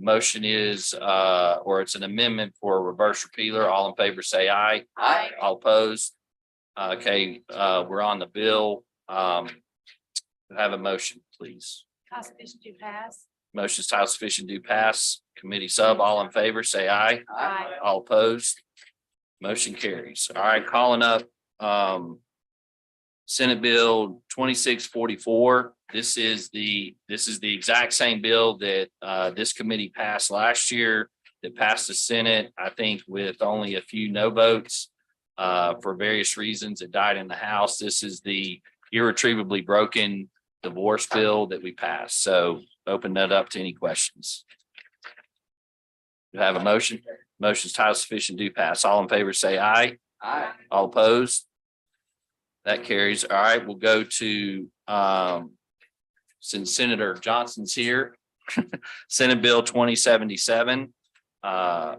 motion is, or it's an amendment for a reverse repealer. All in favor, say aye. Aye. All opposed? Okay, we're on the bill. Have a motion, please. Title sufficient to pass. Motion is title sufficient to pass. Committee sub, all in favor, say aye. Aye. All opposed? Motion carries. All right, calling up, Senate Bill 2644. This is the exact same bill that, this committee passed last year, that passed the Senate, I think with only a few no votes. For various reasons, it died in the House. This is the irretrievably broken divorce bill that we passed. So open that up to any questions. You have a motion? Motion's title sufficient to pass. All in favor, say aye. Aye. All opposed? That carries. All right, we'll go to, since Senator Johnson's here, Senate Bill 2077. I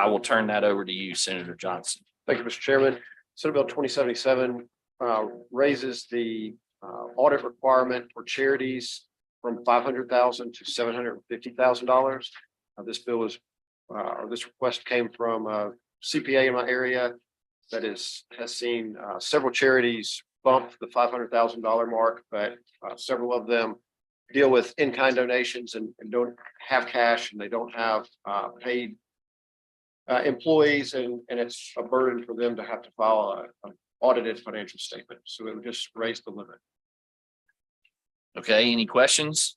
will turn that over to you, Senator Johnson. Thank you, Mr. Chairman. Senate Bill 2077 raises the audit requirement for charities from $500,000 to $750,000. This bill is, or this request came from a CPA in my area that has seen several charities bump the $500,000 mark, but several of them deal with in-kind donations and don't have cash, and they don't have paid employees, and it's a burden for them to have to file an audited financial statement. So it would just raise the limit. Okay, any questions?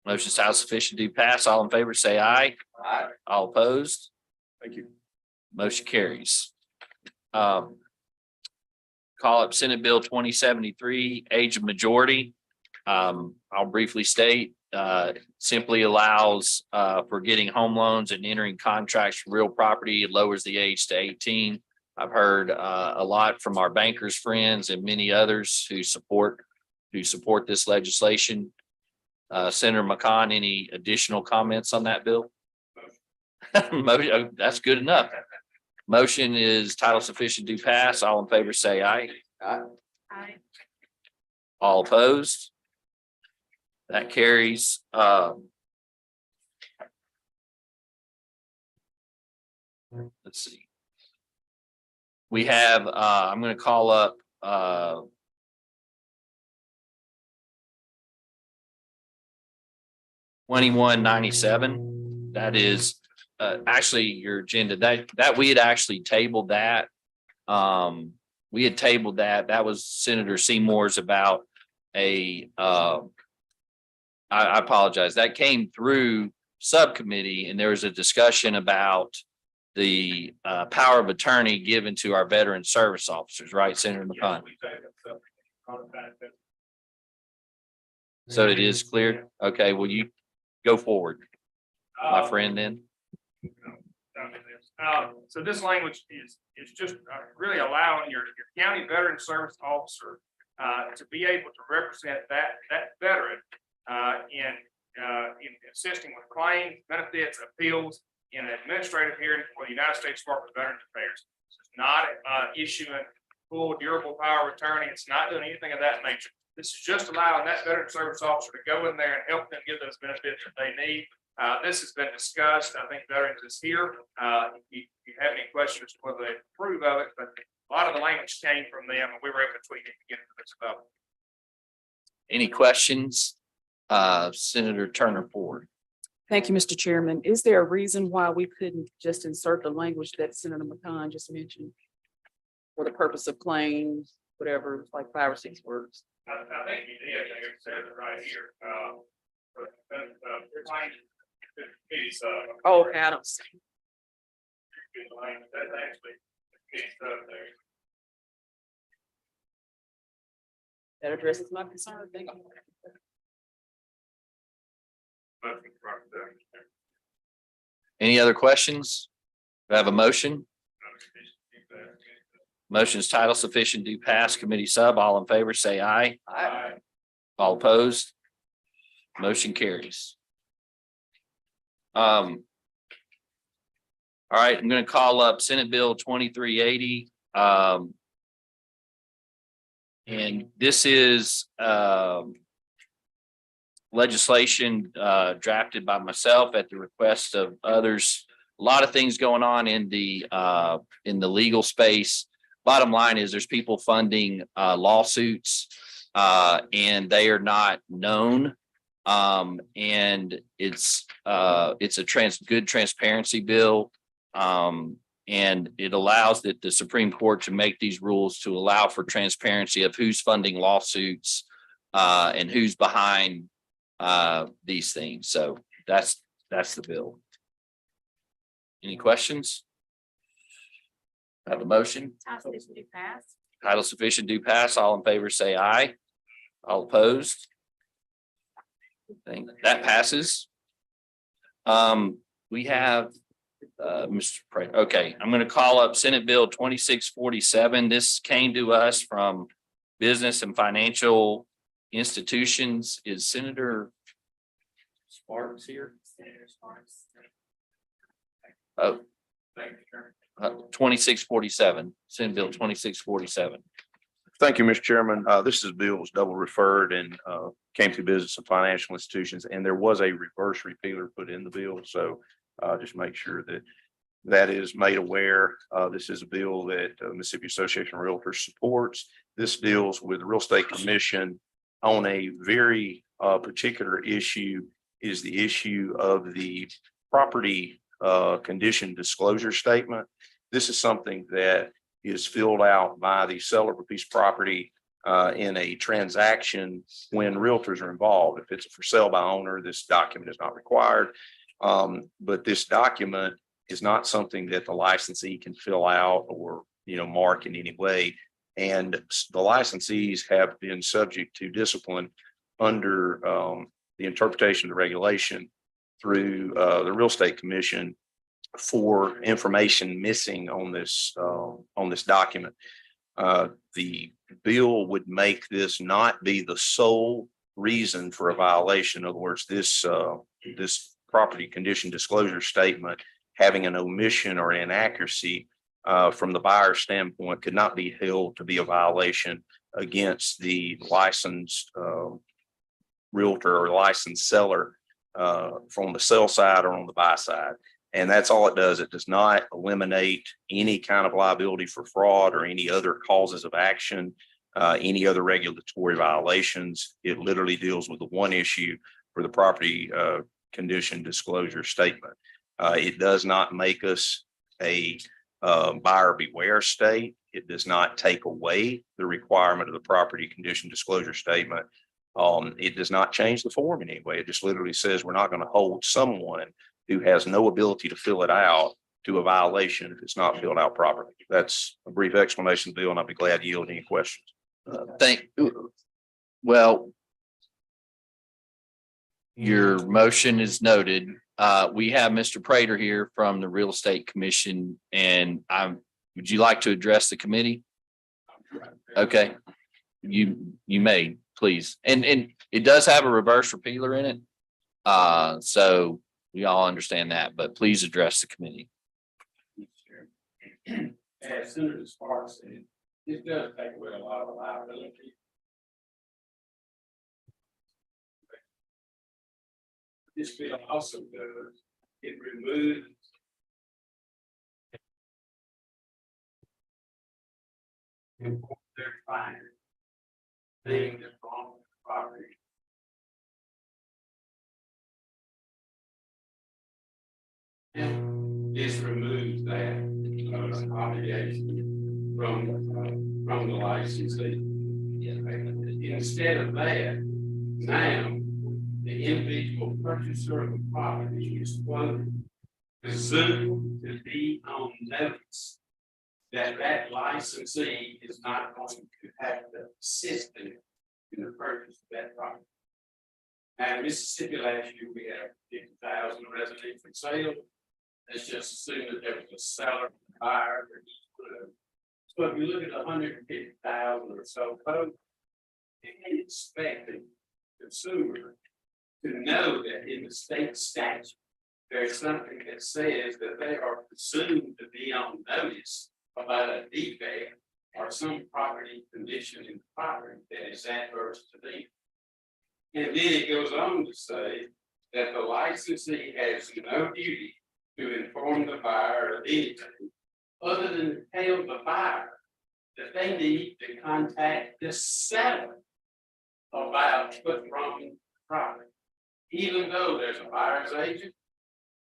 Motion's title sufficient to pass. All in favor, say aye. Aye. All opposed? Thank you. Motion carries. Call up Senate Bill 2073, age of majority. I'll briefly state, simply allows for getting home loans and entering contracts for real property. It lowers the age to 18. I've heard a lot from our bankers friends and many others who support this legislation. Senator McCon, any additional comments on that bill? Motion, that's good enough. Motion is title sufficient to pass. All in favor, say aye. Aye. Aye. All opposed? That carries. Let's see. We have, I'm going to call up 2197. That is actually your agenda. That we had actually tabled that. We had tabled that. That was Senator Seymour's about I apologize. That came through subcommittee, and there was a discussion about the power of attorney given to our veteran service officers, right, Senator McCon? So it is clear. Okay, will you go forward, my friend, then? So this language is just really allowing your county veteran service officer to be able to represent that veteran in assisting with claims, benefits, appeals in an administrative hearing for the United States Department of Veterans Affairs. It's not issuing full durable power of attorney. It's not doing anything of that nature. This is just allowing that veteran service officer to go in there and help them get those benefits that they need. This has been discussed. I think Veterans is here. If you have any questions whether they approve of it, but a lot of the language came from them, and we were able to tweak it to get into this level. Any questions? Senator Turner Ford. Thank you, Mr. Chairman. Is there a reason why we couldn't just insert the language that Senator McCon just mentioned for the purpose of claims, whatever, like 5 or 6 words? I think you did. I think it says it right here. Oh, okay, I don't see. That's actually there. That addresses my concern. Thank you. Any other questions? We have a motion. Motion's title sufficient to pass. Committee sub, all in favor, say aye. Aye. All opposed? Motion carries. All right, I'm going to call up Senate Bill 2380. And this is legislation drafted by myself at the request of others. A lot of things going on in the legal space. Bottom line is there's people funding lawsuits and they are not known. And it's a good transparency bill. And it allows the Supreme Court to make these rules to allow for transparency of who's funding lawsuits and who's behind these things. So that's the bill. Any questions? Have a motion? Title sufficient to pass. Title sufficient do pass. All in favor, say aye. All opposed? That passes. We have Mr. Prater. Okay, I'm going to call up Senate Bill 2647. This came to us from Business and Financial Institutions. Is Senator Sparks here? Oh, 2647, Senate Bill 2647. Thank you, Mr. Chairman. This is bill was double referred and came through Business and Financial Institutions, and there was a reverse repealer put in the bill. So just make sure that that is made aware. This is a bill that Mississippi Association of Realtors supports. This deals with the Real Estate Commission on a very particular issue, is the issue of the property condition disclosure statement. This is something that is filled out by the seller of a piece of property in a transaction when realtors are involved. If it's a for sale by owner, this document is not required. But this document is not something that the licensee can fill out or, mark in any way. And the licensees have been subject to discipline under the interpretation of the regulation through the Real Estate Commission for information missing on this document. The bill would make this not be the sole reason for a violation. In other words, this property condition disclosure statement having an omission or inaccuracy from the buyer's standpoint could not be held to be a violation against the licensed realtor or licensed seller from the sell side or on the buy side. And that's all it does. It does not eliminate any kind of liability for fraud or any other causes of action, any other regulatory violations. It literally deals with the one issue for the property condition disclosure statement. It does not make us a buyer beware state. It does not take away the requirement of the property condition disclosure statement. It does not change the form in any way. It just literally says we're not going to hold someone who has no ability to fill it out to a violation if it's not filled out properly. That's a brief explanation of the bill, and I'll be glad to yield any questions. Well, your motion is noted. We have Mr. Prater here from the Real Estate Commission, and would you like to address the committee? Okay, you may, please. And it does have a reverse repealer in it. So we all understand that, but please address the committee. As Senator Sparks said, it does take away a lot of liability. This bill also does, it removes their fine thing that's wrong with the property. And this removes that obligation from the licensee. Instead of that, now the individual purchaser of the property is presumed to be on notice that that licensee is not going to have to assist in the purchase of that property. Now, in Mississippi last year, we had 50,000 residential sales. Let's just assume that there was a seller, buyer, or each one of them. So if you look at 150,000 or so folks, you can expect the consumer to know that in the state statute, there's something that says that they are presumed to be on notice about a defect or some property condition in the property that is adverse to them. And then it goes on to say that the licensee has no duty to inform the buyer of anything other than to tell the buyer that they need to contact the seller about what's wrong with the property. Even though there's a buyer's agent,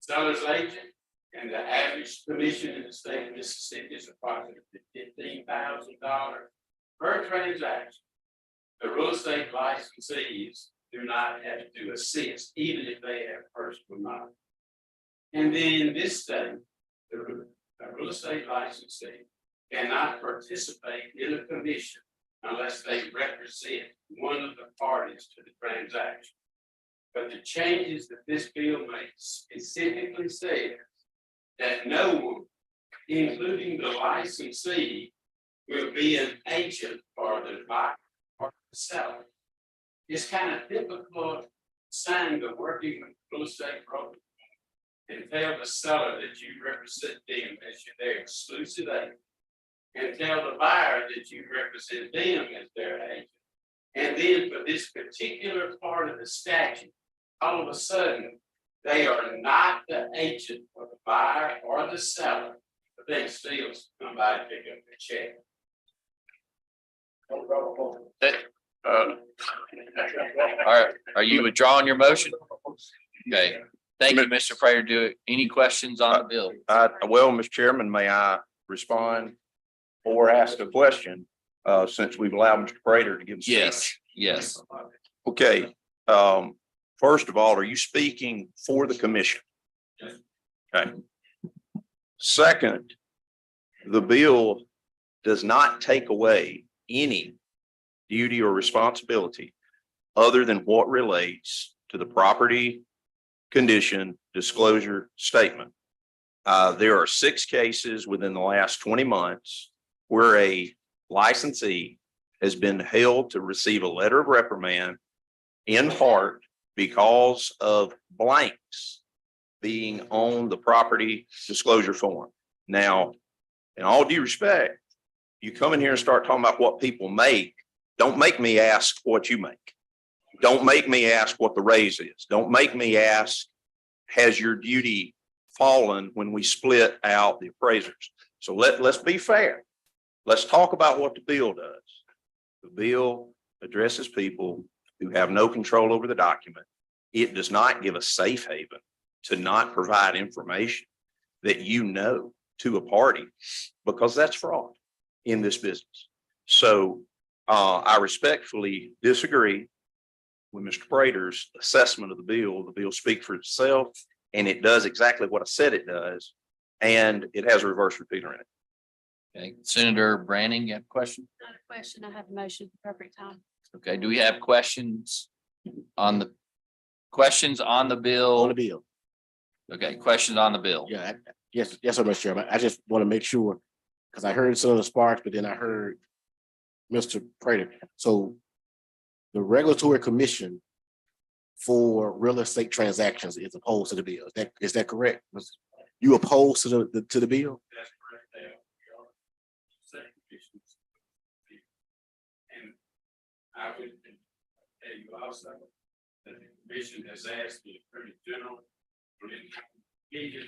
seller's agent, and the average commission in the state of Mississippi is approximately $15,000 per transaction. The real estate licensees do not have to assist, even if they have personal knowledge. And then in this state, the real estate licensee cannot participate in a commission unless they represent one of the parties to the transaction. But the changes that this bill makes specifically says that no one, including the licensee, will be an agent for the buyer or the seller. It's kind of difficult signing the working with real estate broker and tell the seller that you represent them as their exclusive agent, and tell the buyer that you represent them as their agent. And then for this particular part of the statute, all of a sudden, they are not the agent for the buyer or the seller, but they still come by and pick up the check. Are you withdrawing your motion? Okay, thank you, Mr. Prater. Do any questions on the bill? Well, Mr. Chairman, may I respond or ask a question, since we've allowed Mr. Prater to give? Yes. Okay, first of all, are you speaking for the commission? Okay. Second, the bill does not take away any duty or responsibility other than what relates to the property condition disclosure statement. There are 6 cases within the last 20 months where a licensee has been held to receive a letter of reprimand in part because of blanks being on the property disclosure form. Now, in all due respect, you come in here and start talking about what people make. Don't make me ask what you make. Don't make me ask what the raise is. Don't make me ask, has your duty fallen when we split out the appraisers? So let's be fair. Let's talk about what the bill does. The bill addresses people who have no control over the document. It does not give a safe haven to not provide information that you know to a party, because that's fraud in this business. So I respectfully disagree with Mr. Prater's assessment of the bill. The bill speaks for itself, and it does exactly what I said it does, and it has a reverse repeater in it. Okay, Senator Branning, you have a question? Not a question. I have a motion at the appropriate time. Okay, do we have questions on the bill? On the bill. Okay, questions on the bill? Yeah, yes, sir, Mr. Chairman. I just want to make sure, because I heard Senator Sparks, but then I heard Mr. Prater. So the regulatory commission for real estate transactions is opposed to the bill. Is that correct? You opposed to the bill? That's correct. They are state commissions. And I would tell you also that the commission has asked the Attorney General for opinion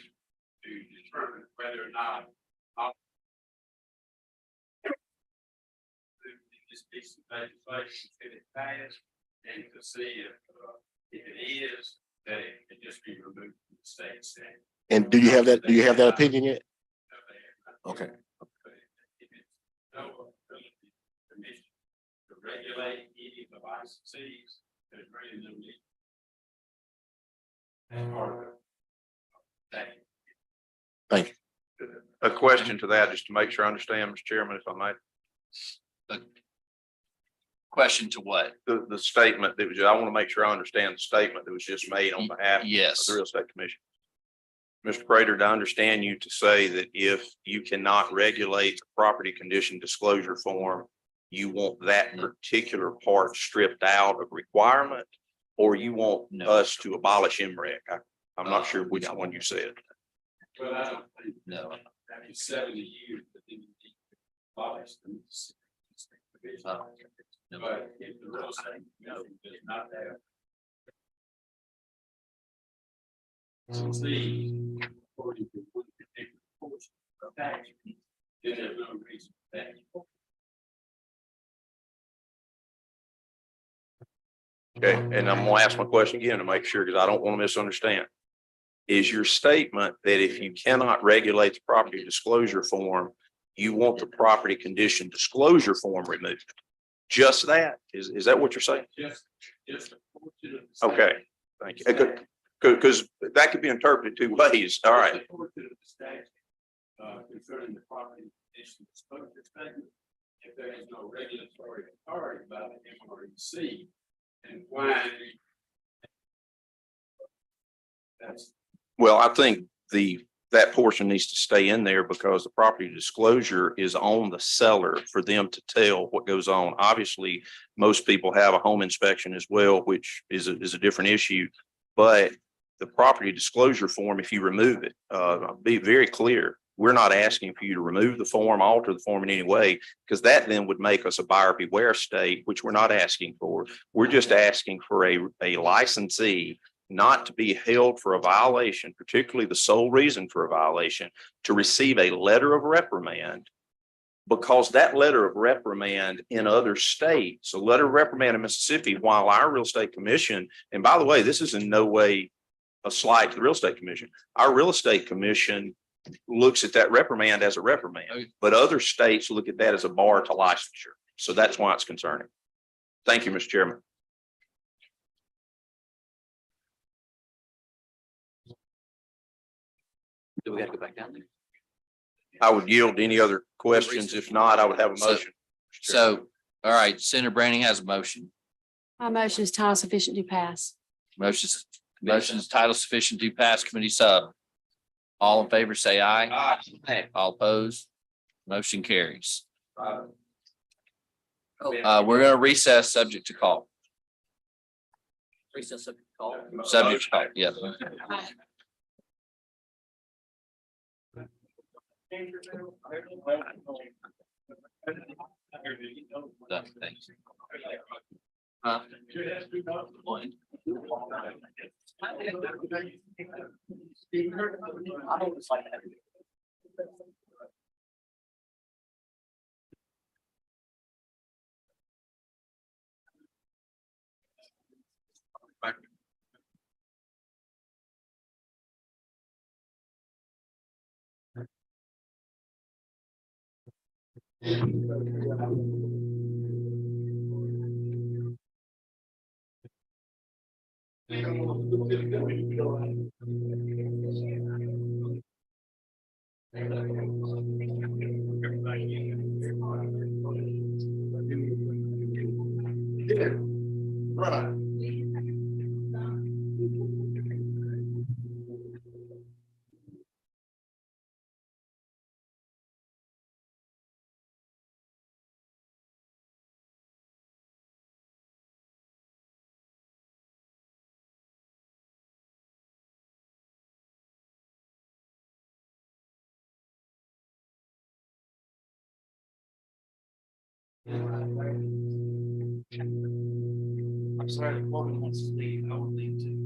to determine whether or not this piece of legislation should it pass, and to see if it is, that it can just be removed from the state statute. And do you have that? Do you have that opinion yet? Okay. No ability of the commission to regulate any of the licensees that are bringing them in. And part of it. Thank you. A question to that, just to make sure I understand, Mr. Chairman, if I might. Question to what? The statement that was, I want to make sure I understand the statement that was just made on behalf of Yes. the Real Estate Commission. Mr. Prater, to understand you to say that if you cannot regulate the property condition disclosure form, you want that particular part stripped out of requirement, or you want No. us to abolish MREC? I'm not sure which one you said. Well, I don't think No. that is 70 years, but then you abolish them. But if the real estate commission does not have. Succeed, according to one particular portion of tax, then there's no reason for that. Okay, and I'm gonna ask my question again to make sure, because I don't want to misunderstand. Is your statement that if you cannot regulate the property disclosure form, you want the property condition disclosure form removed? Just that? Is that what you're saying? Just a portion of the state. Okay, thank you. Because that could be interpreted two ways. All right. Just a portion of the statute, concerning the property condition disclosure statement. If there is no regulatory authority by the MREC, and why? That's. Well, I think that portion needs to stay in there because the property disclosure is on the seller for them to tell what goes on. Obviously, most people have a home inspection as well, which is a different issue. But the property disclosure form, if you remove it, be very clear. We're not asking for you to remove the form, alter the form in any way, because that then would make us a buyer beware state, which we're not asking for. We're just asking for a licensee not to be held for a violation, particularly the sole reason for a violation, to receive a letter of reprimand, because that letter of reprimand in other states, a letter of reprimand in Mississippi, while our real estate commission, and by the way, this is in no way a slight to the real estate commission. Our real estate commission looks at that reprimand as a reprimand, but other states look at that as a bar to licensure. So that's why it's concerning. Thank you, Mr. Chairman. Do we gotta go back down there? I would yield to any other questions. If not, I would have a motion. So, all right, Senator Branning has a motion. My motion is title sufficient to pass. Motion's title sufficient to pass committee sub. All in favor, say aye. Aye. All opposed, motion carries. We're gonna recess subject to call. Recess subject to call. Subject to call, yeah. Thanks. One. I'm sorry, the woman wants to leave. I will leave too.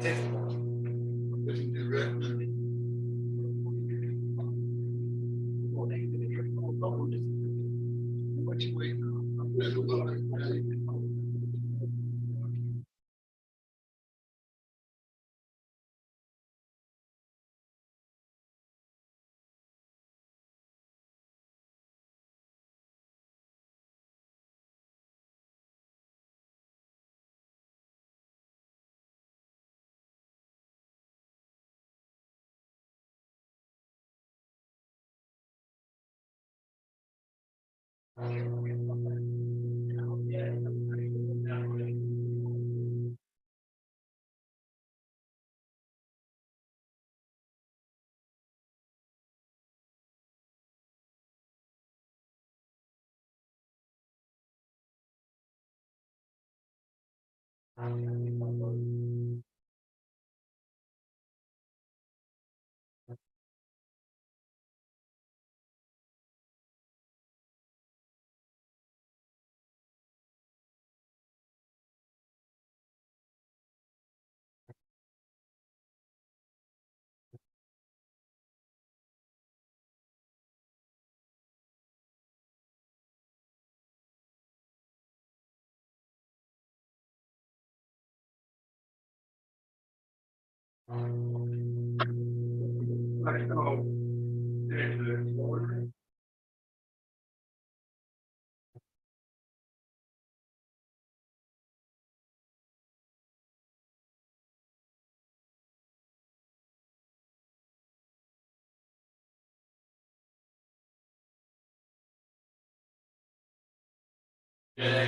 That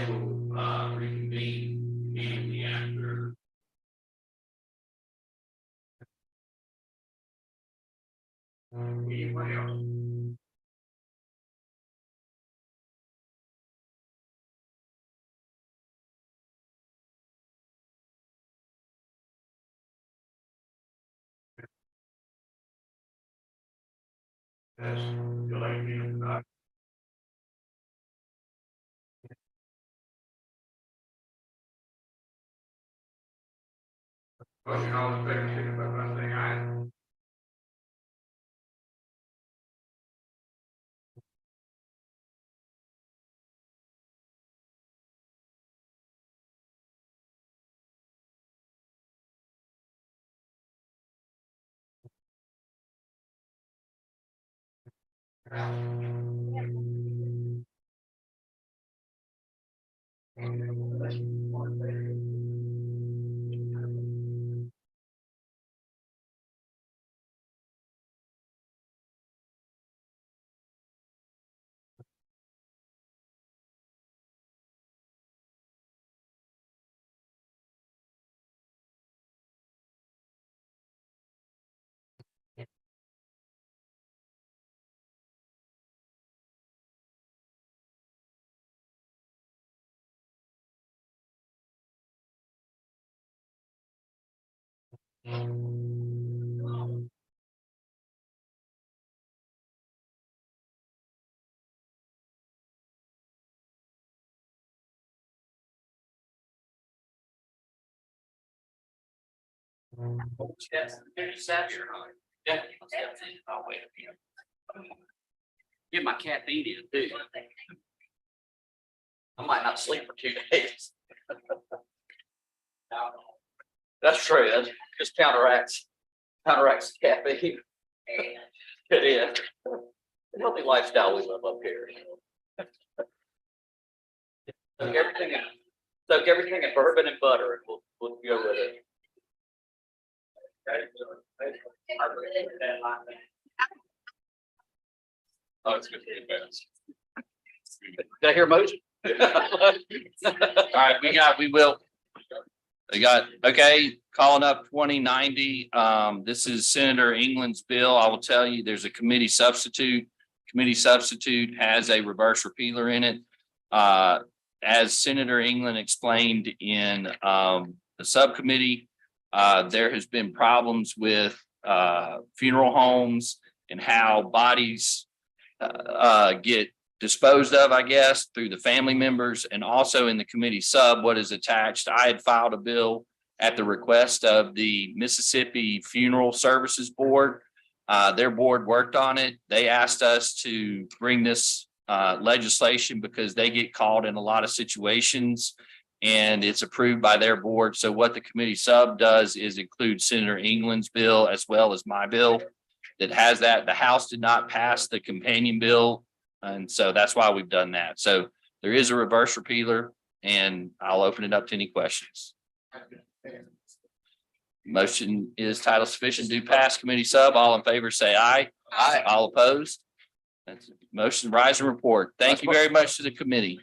will reconvene immediately after. Anyone else? Yes, you like me? Well, you know, the big thing about that thing, Yes, you sat here, huh? Yeah. I'll wait. Get my caffeine in too. I might not sleep for 2 days. That's true. That just counteracts caffeine. It is. Healthy lifestyle we live up here. Soak everything in bourbon and butter and we'll go with it. Oh, it's good to be fast. Did I hear a motion? All right, we will. They got, okay, calling up 2090. This is Senator England's bill. I will tell you, there's a committee substitute. Committee substitute has a reverse repealer in it. As Senator England explained in the subcommittee, there has been problems with funeral homes and how bodies get disposed of, I guess, through the family members, and also in the committee sub, what is attached. I had filed a bill at the request of the Mississippi Funeral Services Board. Their board worked on it. They asked us to bring this legislation because they get called in a lot of situations and it's approved by their board. So what the committee sub does is include Senator England's bill as well as my bill that has that. The House did not pass the companion bill. And so that's why we've done that. So there is a reverse repealer and I'll open it up to any questions. Motion is title sufficient to pass committee sub. All in favor, say aye. Aye. All opposed. That's motion rise and report. Thank you very much to the committee.